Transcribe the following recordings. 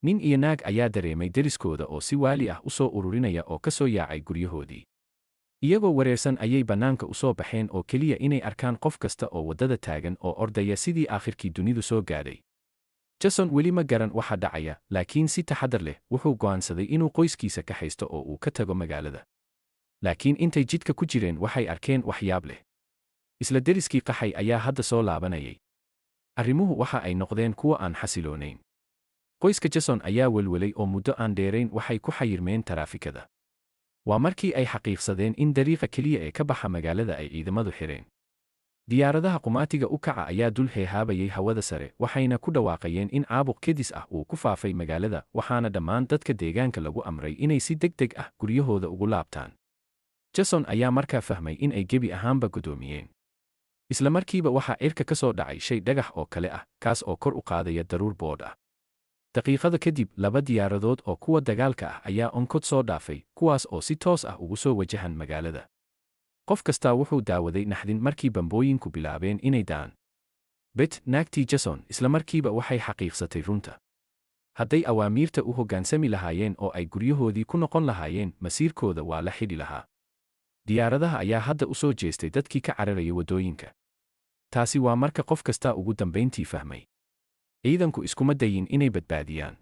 nin iyo naag ayaa dareemay deriskooda oo si waali ah u soo ururinaya oo ka soo yaacay guryahoodii. Iyagoo wareersan ayay bannaanka u soo baxeen oo keliya inay arkaan qof kasta oo waddada taagan oo ordaya sidii aakhirkii dunidu soo gaadhay. Jason weli ma garan waxa dhacaya, laakiin si taxaddar leh wuxuu go'aansaday inuu qoyskiisa ka haysto oo uu ka tago magaalada. Laakiin intay jidka ku jireen waxay arkeen waxyaab leh. Isla deriskii qaxay ayaa hadda soo laabanayay. Arrimuhu waxa ay noqdeen kuwo aan xasiloonayn. Qoyska Jason ayaa welwelay oo muddo aan dheerayn waxay ku xayirmeen taraafikada. Waa markii ay xaqiiqsadeen in dariiqa keliya ee ka baxa magaalada ay ciidamadu xireen. Diyaaradaha qumaatiga u kaca ayaa dul heehaabayay hawada sare, waxayna ku dhawaaqayeen in caabuq kedis ah uu ku faafay magaalada, waxaana dhammaan dadka deegaanka lagu amray inay si degdeg ah guryahooda ugu laabtaan. Jason ayaa markaa fahmay in ay gebi ahaanba godoomiyeen. Isla markiiba waxaa cirka ka soo dhacay shay dhagax oo kale ah, kaas oo kor u qaadaya daruur boodh ah. Daqiiqada kadib, 2 diyaaradood oo kuwa dagaalka ah ayaa onkod soo dhaafay, kuwaas oo si toos ah ugu soo wajahan magaalada. Qof kastaa wuxuu daawaday naxdin markii bambooyinku bilaabeen inay da'aan. Beth, naagtii Jason, isla markiiba waxay xaqiiqsatay runta. Hadday awaamiirta u hoggaansami lahaayeen oo ay guryahoodii ku noqon lahaayeen, masiirkooda waa la xidhi lahaa. Diyaaradaha ayaa hadda u soo jeestay dadkii ka cararaya waddooyinka. Taasi waa marka qof kastaa ugu dambayntii fahmay. Ciidanku iskuma dayin inay badbaadiyaan.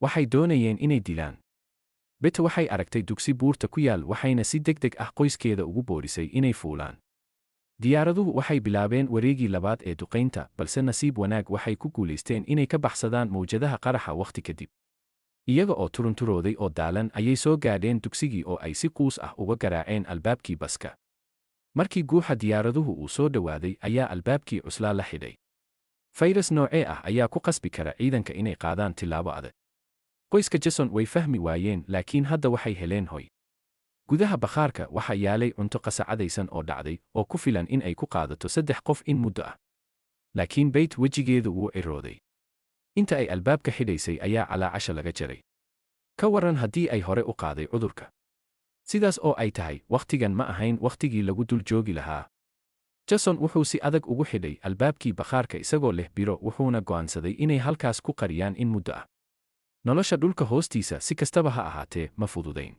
Waxay doonayeen inay dilaan. Beth waxay aragtay dugsi buurta ku yaal, waxayna si degdeg ah qoyskeeda ugu boorisay inay fuulaan. Diyaaraduhu waxay bilaabeen wareegii labaad ee duqaynta, balse nasiib wanaag waxay ku guulaysteen inay ka baxsadaan mawjadaha qaraxa wakhti kadib. Iyaga oo turunturooday oo daalan ayay soo gaadheen dugsigii oo ay si quus ah uga garaaceen albaabkii baska. Markii guuxa diyaaraduhu uu soo dhowaaday ayaa albaabkii cuslaa la xidhay. Fayras noocee ah ayaa ku qasbi kara ciidanka inay qaadaan tillaabo adag. Qoyska Jason way fahmi waayeen, laakiin hadda waxay heleen hoy. Gudaha bakhaarka waxaa yaalay cunto qasacadaysan oo dhacday oo ku filan in ay ku qaadato 3 qof in muddo ah. Laakiin Beth wejigeedu wuu cirooday. Inta ay albaabka xidhaysay ayaa calaacasha laga jaray. Ka waran haddii ay hore u qaaday cudurka. Sidaas oo ay tahay, wakhtigan ma ahayn wakhtigii lagu dul joogi lahaa. Jason wuxuu si adag ugu xidhay albaabkii bakhaarka isagoo leh biro, wuxuuna go'aansaday inay halkaas ku qariyaan in muddo ah. Nolosha dhulka hoostiisa si kastaba ha ahaatee ma fududayn.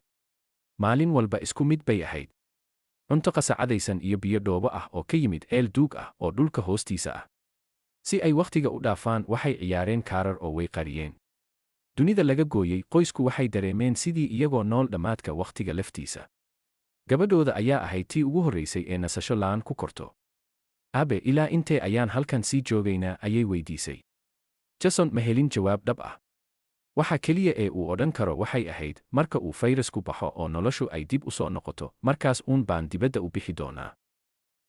Maalin walba isku mid bay ahayd. Cunto qasacadaysan iyo biyo dhoobo ah oo ka yimid ceel duug ah oo dhulka hoostiisa ah. Si ay wakhtiga u dhaafaan, waxay ciyaareen kaarar oo way qariyeen. Dunida laga gooyey, qoysku waxay dareemeen sidii iyagoo nool dhammaadka wakhtiga laftiisa. Gabadhooda ayaa ahayd tii ugu horraysay ee nasasho la'aan ku korto. Aabe, ilaa intee ayaan halkan sii joogaynaa, ayay weydiisay. Jason ma helin jawaab dhab ah. Waxa keliya ee uu odhan karo waxay ahayd, marka uu fayrasku baxo oo noloshu ay dib u soo noqoto, markaas uun baan dibadda u bixi doonaa.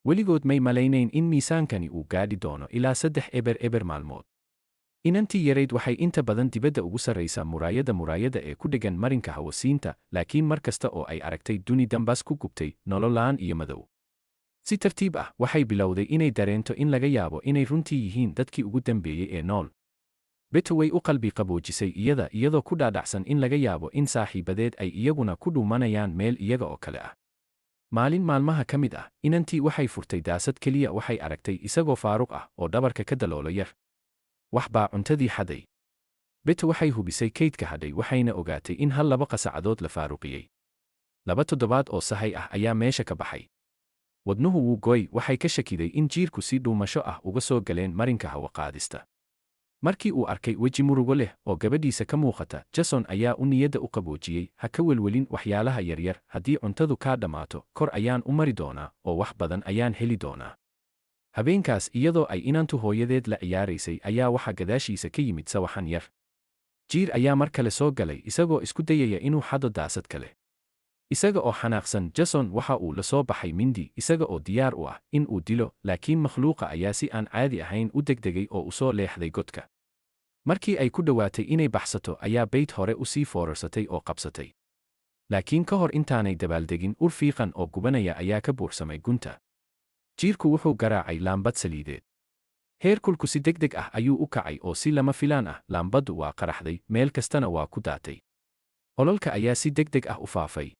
Weligood may malaynayn in miisaankani uu gaadhi doono ilaa 3 eber maalmood. Inantii yarayd waxay inta badan dibadda ugu sarraysaa muraayadda ee ku dheggan marinka hawasiinta, laakiin mar kasta oo ay aragtay duni dambas ku gubtay, nolol la'aan iyo madow. Si tartiib ah waxay bilowday inay dareento in laga yaabo inay runtii yihiin dadkii ugu dambeeyey ee nool. Beth way u qalbi qaboojisay iyadoo ku dhaadhacsan in laga yaabo in saaxiibadeed ay iyaguna ku dhuumanayaan meel iyaga oo kale ah. Maalin maalmaha ka mid ah, inantii waxay furtay daasad keliya, waxay aragtay isagoo faaruq ah oo dhabarka ka daloolo yar. Wax baa cuntadii xaday. Beth waxay hubisay kaydka hadhay, waxayna ogaatay in hal 2 qasacadood la faaruqiyey. 2 toddobaad oo sahay ah ayaa meesha ka baxay. Wadnuhu wuu goy, waxay ka shakiday in jiirku si dhuumasho ah uga soo galeen marinka hawo-qaadista. Markii uu arkay weji murugo leh oo gabadhiisa ka muuqata, Jason ayaa u niyadda u qaboojiyey, ha ka welwelin waxyaalaha yaryar, haddii cuntadu kaa dhammaato, kor ayaan u mari doonaa oo wax badan ayaan heli doonaa. Habeenkaas, iyadoo ay inantu hooyadeed la ciyaaraysay, ayaa waxa gadaashiisa ka yimid sawaxan yar. Jiir ayaa mar kale soo galay, isagoo isku dayaya inuu xado daasad kale. Isaga oo xanaaqsan, Jason waxa uu la soo baxay mindi, isaga oo diyaar u ah in uu dilo, laakiin makhluuqa ayaa si aan caadi ahayn u degdegay oo u soo leexday godka. Markii ay ku dhowaatay inay baxsato, ayaa Beth hore u sii foorarsatay oo qabsatay. Laakiin ka hor intaanay dabaaldegin, ur fiiqan oo gubanaya ayaa ka buursamay gunta. Jiirku wuxuu garaacay laambad saliideed. Heerkulku si degdeg ah ayuu u kacay oo si lama filaan ah, laambaddu waa qaraxday, meel kastana waa ku daatay. Ololka ayaa si degdeg ah u faafay.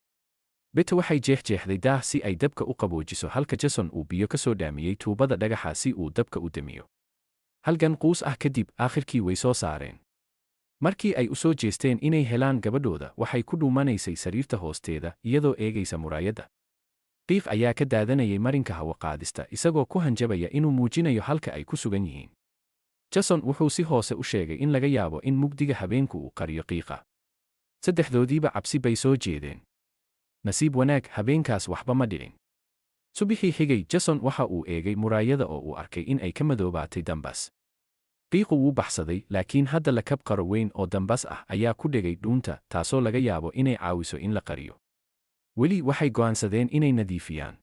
Beth waxay jeexjeexday daah si ay dabka u qaboojiso, halka Jason uu biyo ka soo dhaamiyey tuubada dhagaxa si uu dabka u damiyo. Halgan quus ah kadib, aakhirkii way soo saareen. Markii ay u soo jeesteen inay helaan gabadhooda, waxay ku dhuumanaysay sariirta hoosteeda iyadoo eegaysa muraayadda. Qiiq ayaa ka daadanayay marinka hawo-qaadista isagoo ku hanjabaya inuu muujinayo halka ay ku sugan yihiin. Jason wuxuu si hoose u sheegay in laga yaabo in mugdiga habeenku uu qariyo qiiqa. Saddexdoodiiba cabsi bay soo jeedeen. Nasiib wanaag, habeenkaas waxba ma dhicin. Subaxii xigay, Jason waxa uu eegay muraayada oo uu arkay in ay ka madoobaatay dambas. Qiiqu wuu baxsaday, laakiin hadda lakab qaro weyn oo dambas ah ayaa ku dhegay dhuunta, taasoo laga yaabo inay caawiso in la qariyo. Weli waxay go'aansadeen inay nadiifiyaan.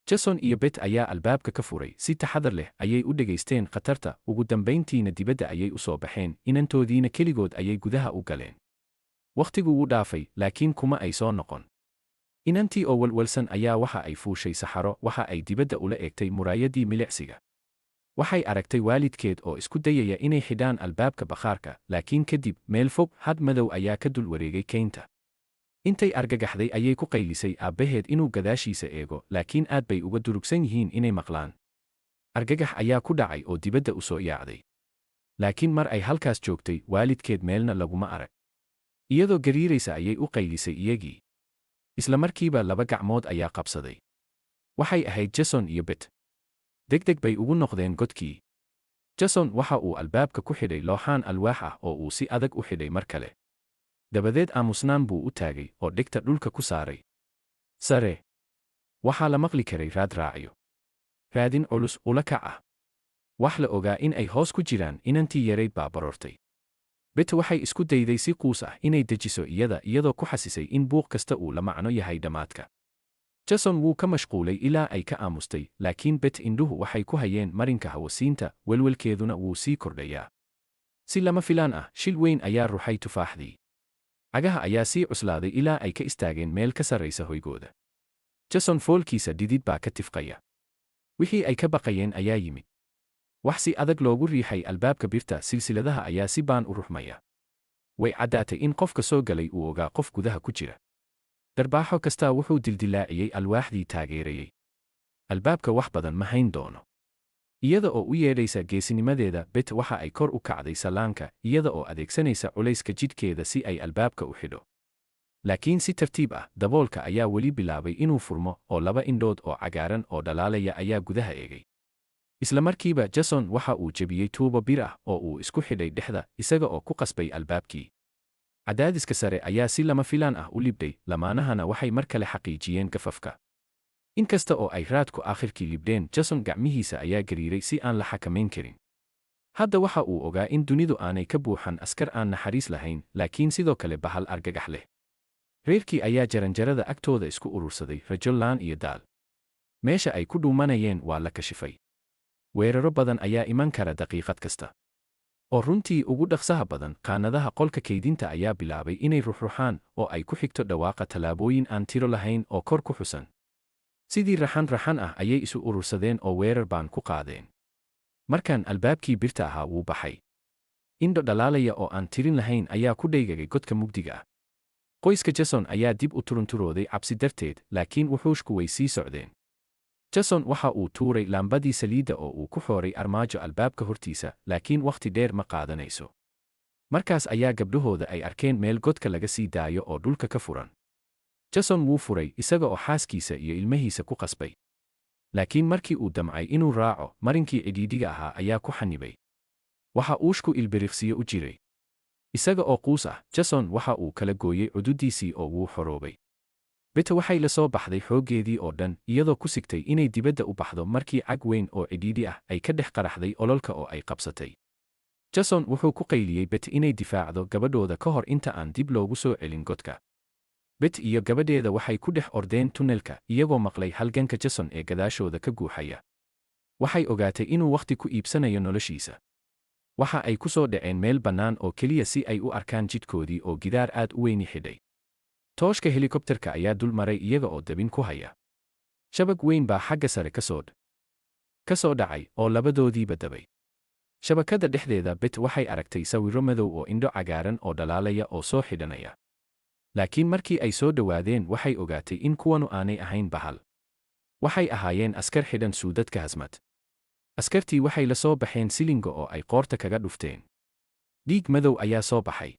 Jason iyo Beth ayaa albaabka ka furay, si taxadar leh ayay u dhegaysteen khatarta, ugu dambayntiina dibadda ayay u soo baxeen, inantoodiina keligood ayay gudaha u galeen. Wakhtigu wuu dhaafay, laakiin kuma ay soo noqon. Inantii oo walwalsan ayaa waxa ay fuushay saxaro, waxa ay dibadda ula eegtay muraayaddii milicsiga. Waxay aragtay waalidkeed oo isku dayaya inay xidhaan albaabka bakhaarka, laakiin kadib, meel fog, had madow ayaa ka dul wareegay keynta. Intay argagaxday ayay ku qaylisay aabbaheed inuu gadaashiisa eego, laakiin aad bay uga durugsan yihiin inay maqlaan. Argagax ayaa ku dhacay oo dibadda u soo yaacday. Laakiin mar ay halkaas joogtay, waalidkeed meelna laguma arag. Iyadoo gariiraysa ayay u qaylisay iyagii. Isla markiiba laba gacmood ayaa qabsaday. Waxay ahayd Jason iyo Beth. Degdeg bay ugu noqdeen godkii. Jason waxa uu albaabka ku xidhay looxaan alwaax ah oo uu si adag u xidhay mar kale. Dabadeed aamusnaan buu u taagay oo dhegta dhulka ku saaray. Sare. Waxaa la maqli karay raad raacyo. Raadin culus ula kac ah. Wax la ogaa in ay hoos ku jiraan, inantii yarayd baa baroortay. Beth waxay isku dayday si quus ah inay dejiso iyadoo ku xasisay in buuq kasta uu la macno yahay dhammaadka. Jason wuu ka mashquulay ilaa ay ka aamustay, laakiin Beth indhuhu waxay ku hayeen marinka hawasiinta, welwelkeeduna wuu sii kordhayaa. Si lama filaan ah, shil weyn ayaa ruxay tufaaxdii. Cagaha ayaa sii cuslaaday ilaa ay ka istaageen meel ka sarraysa hoygooda. Jason foolkiisa dhidid baa ka tifqaya. Wixii ay ka baqayeen ayaa yimid. Wax si adag loogu riixay albaabka birta, silsiladaha ayaa si baan u ruxmaya. Way caddaatay in qofka soo galay uu ogaa qof gudaha ku jira. Darbaaxo kastaa wuxuu dildilaaciyey alwaaxdii taageerayay. Albaabka wax badan ma hayn doono. Iyada oo u yeedhaysa geesinimadeeda, Beth waxa ay kor u kacday salaanka, iyada oo adeegsanaysa culayska jidhkeeda si ay albaabka u xidho. Laakiin si tartiib ah, daboolka ayaa weli bilaabay inuu furmo, oo laba indhood oo cagaaran oo dhalaalaya ayaa gudaha eegay. Isla markiiba, Jason waxa uu jebiyey tuubo bir ah oo uu isku xidhay dhexda, isaga oo ku qasbay albaabkii. Cadaadiska sare ayaa si lama filaan ah u libdhay, lamaanahana waxay mar kale xaqiijiyeen gafafka. Inkasta oo ay raadku aakhirkii libdheen, Jason gacmihiisa ayaa gariiray si aan la xakamayn karin. Hadda waxa uu ogaa in dunidu aanay ka buuxan askar aan naxariis lahayn, laakiin sidoo kale bahal argagax leh. Reerkii ayaa jaranjarada agtooda isku urursaday, rajo la'aan iyo daal. Meesha ay ku dhuumanayeen waa la kashifay. Weeraro badan ayaa iman kara daqiiqad kasta. Oo runtii ugu dhaqsaha badan, qaanadaha qolka kaydinta ayaa bilaabay inay ruxruxaan, oo ay ku xigto dhawaaqa tallaabooyin aan tiro lahayn oo kor ku xusan. Sidii raxan ah ayay isu urursadeen oo weerar baan ku qaadeen. Markaan albaabkii birta ahaa wuu baxay. Indho dhalaalaya oo aan tirin lahayn ayaa ku dhaygagay godka mugdiga ah. Qoyska Jason ayaa dib u turunturooday cabsi darteed, laakiin wuxuushku way sii socdeen. Jason waxa uu tuuray laambadii saliidda oo uu ku xooray armaajo albaabka hortiisa, laakiin wakhti dheer ma qaadanayso. Markaas ayaa gabdhahooda ay arkeen meel godka laga sii daayo oo dhulka ka furan. Jason wuu furay, isaga oo xaaskiisa iyo ilmahiisa ku qasbay. Laakiin markii uu damcay inuu raaco, marinkii cidhiidhiga ahaa ayaa ku xanibay. Waxa uushku ilbiriqsiyo u jiray. Isaga oo quus ah, Jason waxa uu kala gooyey cududiisii oo wuu xoroobay. Beth waxay la soo baxday xooggeedii oo dhan, iyadoo ku sigtay inay dibadda u baxdo markii cag weyn oo cidhiidhi ah ay ka dhex qaraxday ololka oo ay qabsatay. Jason wuxuu ku qayliyey Beth inay difaacdo gabadhooda ka hor inta aan dib loogu soo celin godka. Beth iyo gabadheeda waxay ku dhex ordeen tunnelka, iyagoo maqlay halganka Jason ee gadaashooda ka guuxaya. Waxay ogaatay inuu wakhti ku iibsanayo noloshiisa. Waxa ay ku soo dhaceen meel bannaan oo keliya si ay u arkaan jidkoodii oo gidaar aad u weyni xidhay. Tooshka helikobtarka ayaa dul maray iyaga oo dabin ku haya. Shabag weyn baa xagga sare ka soo dhacay, oo labadoodiiba dabay. Shabakadda dhexdeeda, Beth waxay aragtay sawirro madow oo indho cagaaran oo dhalaalaya oo soo xidhanaya. Laakiin markii ay soo dhowaadeen, waxay ogaatay in kuwanu aanay ahayn bahal. Waxay ahaayeen askar xidhan suudadka hasmad. Askartii waxay la soo baxeen silinga oo ay qoorta kaga dhufteen. Dhiig madow ayaa soo baxay.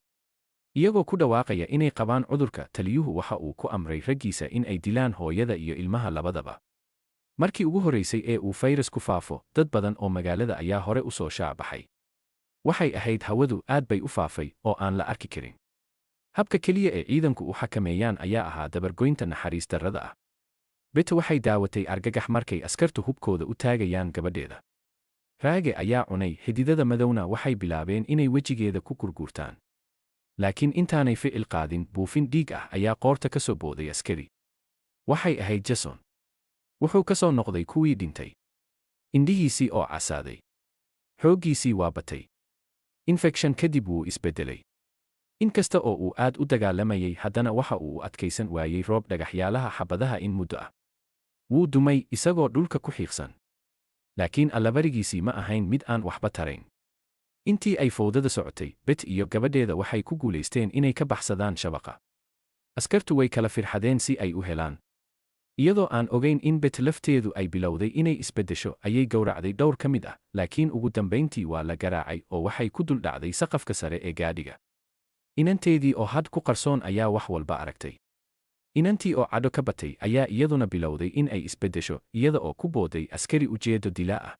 Iyagoo ku dhawaaqaya inay qabaan cudurka, taliyuhu waxa uu ku amray raggiisa in ay dilaan hooyada iyo ilmaha labadaba. Markii ugu horraysay ee uu fayrasku faafo, dad badan oo magaalada ayaa hore u soo shaac baxay. Waxay ahayd hawadu aad bay u faafay oo aan la arki karin. Habka keliya ee ciidanku u xakameeyaan ayaa ahaa dabargoynta naxariis darrada ah. Beth waxay daawatay argagax markay askartu hubkooda u taagayaan gabadheeda. Raage ayaa cunay, xididada madowna waxay bilaabeen inay wejigeeda ku gurgurtaan. Laakiin intaanay ficil qaadin, buufin dhiig ah ayaa qoorta ka soo booday askari. Waxay ahayd Jason. Wuxuu ka soo noqday kuwii dhintay. Indhihiisii oo casaaday. Xooggiisii waa batay. Infekshan kadib wuu isbeddelay. Inkasta oo uu aad u dagaalamayay, haddana waxa uu u adkaysan waayey roob dhagaxyaalaha xabadaha in muddo ah. Wuu dumay isagoo dhulka ku xiiqsan. Laakiin allabarigiisii ma ahayn mid aan waxba tarayn. Intii ay fowdada socotay, Beth iyo gabadheeda waxay ku guulaysteen inay ka baxsadaan shabaqa. Askartu way kala firxadeen si ay u helaan. Iyadoo aan ogayn in Beth lafteedu ay bilowday inay isbeddesho, ayay gowracday dhowr ka mid ah, laakiin ugu dambayntii waa la garaacay oo waxay ku dul dhacday saqafka sare ee gaadhiga. Inanteedii oo had ku qarsoon ayaa wax walba aragtay. Inantii oo cadho ka batay ayaa iyaduna bilowday in ay isbeddesho, iyada oo ku booday askari ujeedo dilaa ah.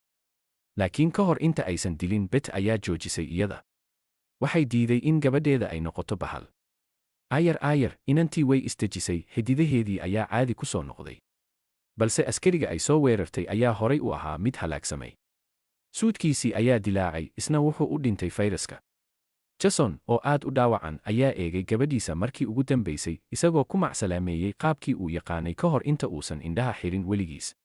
Laakiin ka hor inta aysan dilin, Beth ayaa joojisay iyada. Waxay diiday in gabadheeda ay noqoto bahal. Aayar, inantii way isdejisay, xididaheedii ayaa caadi ku soo noqday. Balse askariga ay soo weerartay ayaa horay u ahaa mid halaagsamay. Suudkiisii ayaa dilaacay, isna wuxuu u dhintay fayraska. Jason, oo aad u dhaawacan, ayaa eegay gabadhiisa markii ugu dambaysay, isagoo ku macsalaameeyey qaabkii uu yaqaanay ka hor inta uusan indhaha xirin weligiis.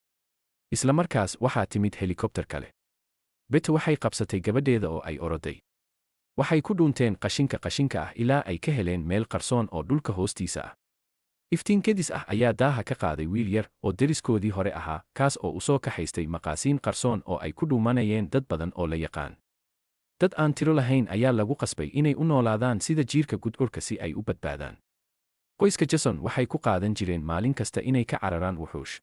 Isla markaas waxaa timid helikobtar kale. Beth waxay qabsatay gabadheeda oo ay oroday. Waxay ku dhuunteen qashinka ah ilaa ay ka heleen meel qarsoon oo dhulka hoostiisa ah. Iftiin kedis ah ayaa daaha ka qaaday wiil yar oo deriskoodii hore ahaa, kaas oo u soo kaxaystay maqaasiin qarsoon oo ay ku dhuumanayeen dad badan oo la yaqaan. Dad aan tiro lahayn ayaa lagu qasbay inay u noolaadaan sida jiirka gudcurka si ay u badbaadaan. Qoyska Jason waxay ku qaadan jireen maalin kasta inay ka cararaan wuxuush.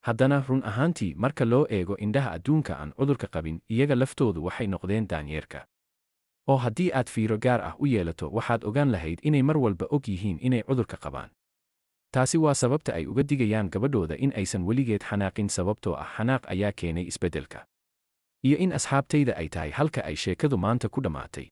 Haddana run ahaantii, marka loo eego indhaha adduunka aan cudurka qabin, iyaga laftoodu waxay noqdeen daanyeerka. Oo haddii aad fiiro gaar ah u yeelato, waxaad ogaan lahayd inay mar walba og yihiin inay cudurka qabaan. Taasi waa sababta ay uga digayaan gabadhooda in aysan weligeed xanaaqin, sababtoo ah xanaaq ayaa keenay isbeddelka. Iyo in asxaabtayda ay tahay halka ay sheekadu maanta ku dhammaatay.